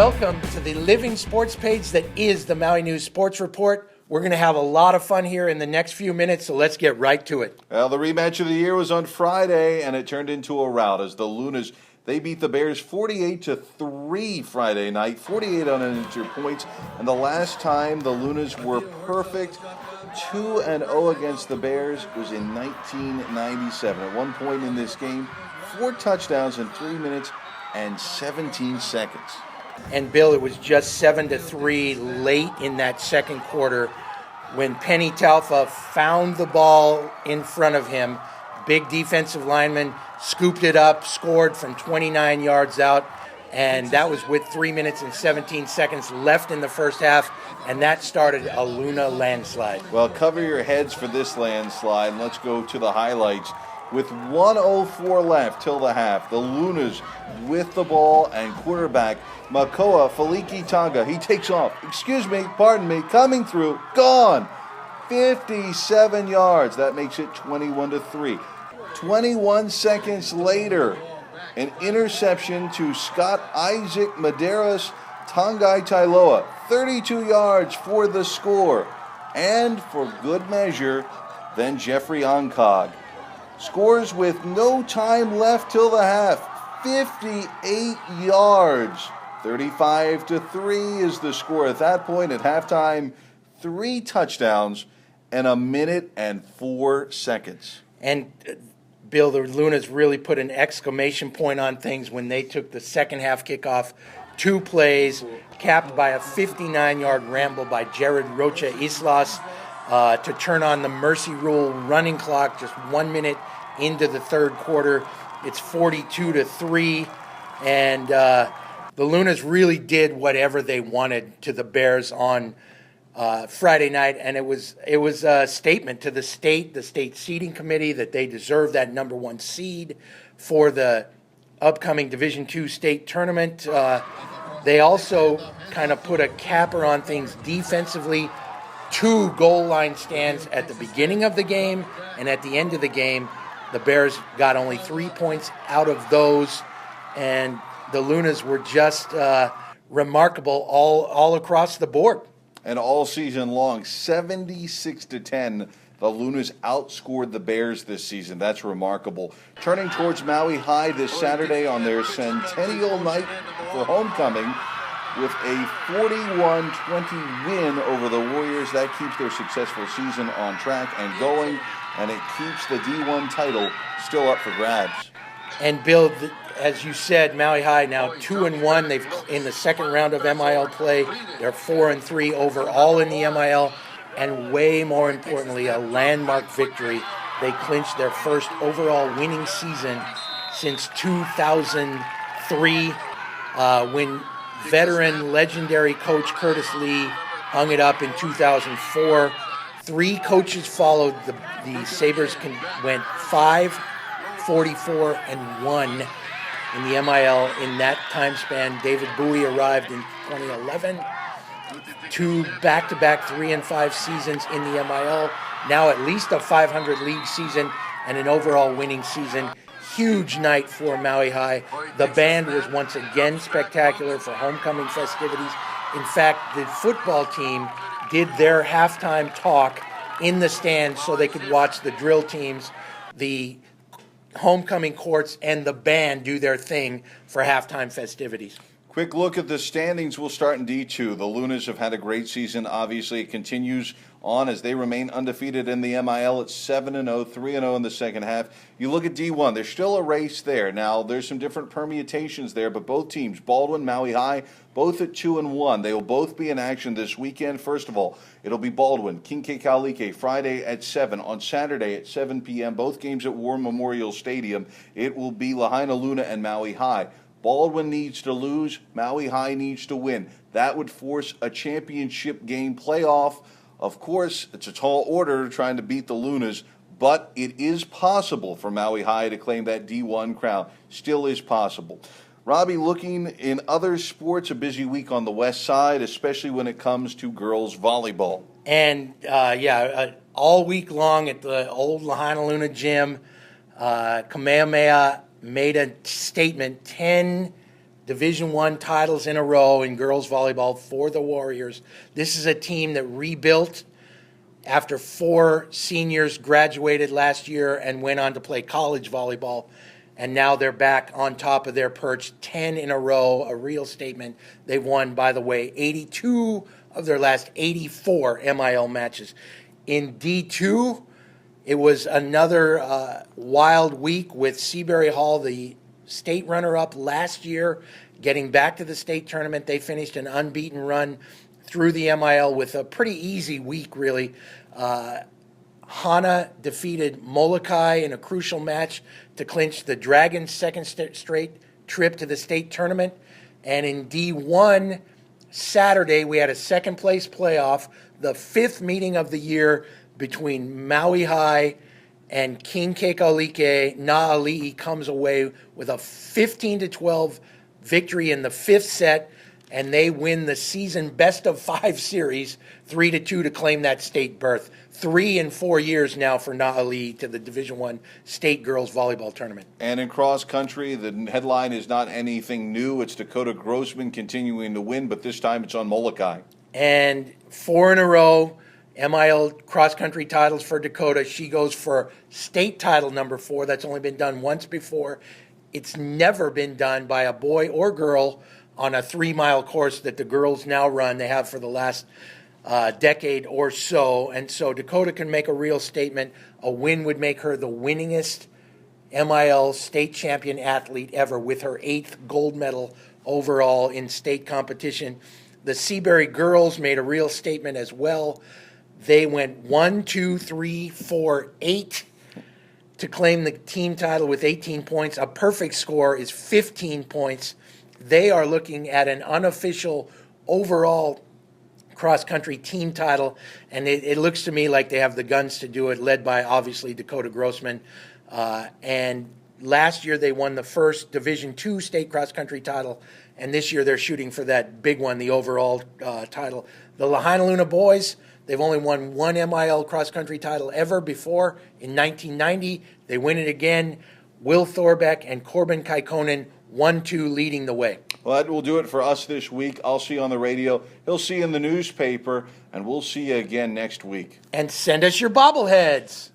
Welcome to the living sports page that is the Maui News Sports Report. We're going to have a lot of fun here in the next few minutes, so let's get right to it. Well, the rematch of the year was on Friday, and it turned into a rout as the Lunas, they beat the Bears 48-3 Friday night, 48 unanswered points. And the last time the Lunas were perfect, 2-0 against the Bears, was in 1997. At one point in this game, 4 touchdowns in 3 minutes and 17 seconds. And Bill, it was just 7-3 late in that second quarter when Penny Talfa found the ball in front of him. Big defensive lineman scooped it up, scored from 29 yards out, and that was with 3 minutes and 17 seconds left in the first half, and that started a Luna landslide. Well, cover your heads for this landslide, and let's go to the highlights. With 1:04 left till the half, the Lunas with the ball and quarterback Makoa Faliki Tonga. He takes off. Coming through. Gone. 57 yards. That makes it 21-3. 21 seconds later, an interception to Scott Isaac Medeiros Tongai Tailoa. 32 yards for the score. And for good measure, then Jeffrey Oncog scores with no time left till the half. 58 yards. 35-3 is the score at that point. At halftime, 3 touchdowns and 1 minute and 4 seconds. And Bill, the Lunas really put an exclamation point on things when they took the second half kickoff. 2 plays, capped by a 59-yard ramble by Jared Rocha Islas to turn on the mercy rule running clock just 1 minute into the third quarter. It's 42-3, and the Lunas really did whatever they wanted to the Bears on Friday night, and it was a statement to the state seeding committee that they deserve that number 1 seed for the upcoming Division II state tournament. They also kind of put a capper on things defensively. 2 goal line stands at the beginning of the game, and at the end of the game, the Bears got only 3 points out of those, and the Lunas were just remarkable all across the board. And all season long, 76-10, the Lunas outscored the Bears this season. That's remarkable. Turning towards Maui High this Saturday on their centennial night for homecoming with a 41-20 win over the Warriors. That keeps their successful season on track and going, and it keeps the D1 title still up for grabs. And Bill, as you said, Maui High now 2-1. They've in the second round of MIL play. They're 4-3 overall in the MIL, and way more importantly, a landmark victory. They clinched their first overall winning season since 2003, when veteran legendary coach Curtis Lee hung it up in 2004. 3 coaches followed. The Sabres went 5-44-1 in the MIL in that time span. David Bowie arrived in 2011. 2 back-to-back 3-5 seasons in the MIL. Now at least a 500 league season and an overall winning season. Huge night for Maui High. The band was once again spectacular for homecoming festivities. In fact, the football team did their halftime talk in the stands so they could watch the drill teams, the homecoming courts, and the band do their thing for halftime festivities. Quick look at the standings. We'll start in D2. The Lunas have had a great season. Obviously, it continues on as they remain undefeated in the MIL at 7-0, 3-0 in the second half. You look at D1, there's still a race there. Now, there's some different permutations there, but both teams, Baldwin, Maui High, both at 2-1. They will both be in action this weekend. First of all, it'll be Baldwin, Kinkekalike, Friday at 7. On Saturday at 7 p.m., both games at War Memorial Stadium. It will be Lahaina Luna and Maui High. Baldwin needs to lose. Maui High needs to win. That would force a championship game playoff. Of course, it's a tall order trying to beat the Lunas, but it is possible for Maui High to claim that D1 crown. Still is possible. Robbie, looking in other sports, a busy week on the west side, especially when it comes to girls volleyball. And, all week long at the old Lahaina Luna gym, Kamehameha made a statement, 10 Division I titles in a row in girls volleyball for the Warriors. This is a team that rebuilt after 4 seniors graduated last year and went on to play college volleyball. And now they're back on top of their perch, 10 in a row, a real statement. They've won, by the way, 82 of their last 84 MIL matches. In D2, it was another wild week with Seabury Hall, the state runner-up last year, getting back to the state tournament. They finished an unbeaten run through the MIL with a pretty easy week, really. Hana defeated Molokai in a crucial match to clinch the Dragons' second straight trip to the state tournament. And in D1, Saturday, we had a second-place playoff, the 5th meeting of the year between Maui High and King Kekalike. Na'ali'i comes away with a 15-12 victory in the 5th set, and they win the season best-of-5 series, 3-2 to claim that state berth. 3 in 4 years now for Na'ali'i to the Division I state girls volleyball tournament. And in cross country, the headline is not anything new. It's Dakota Grossman continuing to win, but this time it's on Molokai. And 4 in a row, MIL cross country titles for Dakota. She goes for state title number 4. That's only been done once before. It's never been done by a boy or girl on a 3-mile course that the girls now run. They have for the last decade or so. And so Dakota can make a real statement. A win would make her the winningest MIL state champion athlete ever, with her 8th gold medal overall in state competition. The Seabury girls made a real statement as well. They went 1, 2, 3, 4, 8 to claim the team title with 18 points. A perfect score is 15 points. They are looking at an unofficial overall cross-country team title, and it looks to me like they have the guns to do it, led by, obviously, Dakota Grossman. And last year they won the first Division II state cross-country title, and this year they're shooting for that big one, the overall title. The Lahainaluna boys, they've only won one MIL cross-country title ever before in 1990. They win it again. Will Thorbeck and Corbin Kaikonen, 1-2 leading the way. Well, that will do it for us this week. I'll see you on the radio. He'll see you in the newspaper, and we'll see you again next week. And send us your bobbleheads.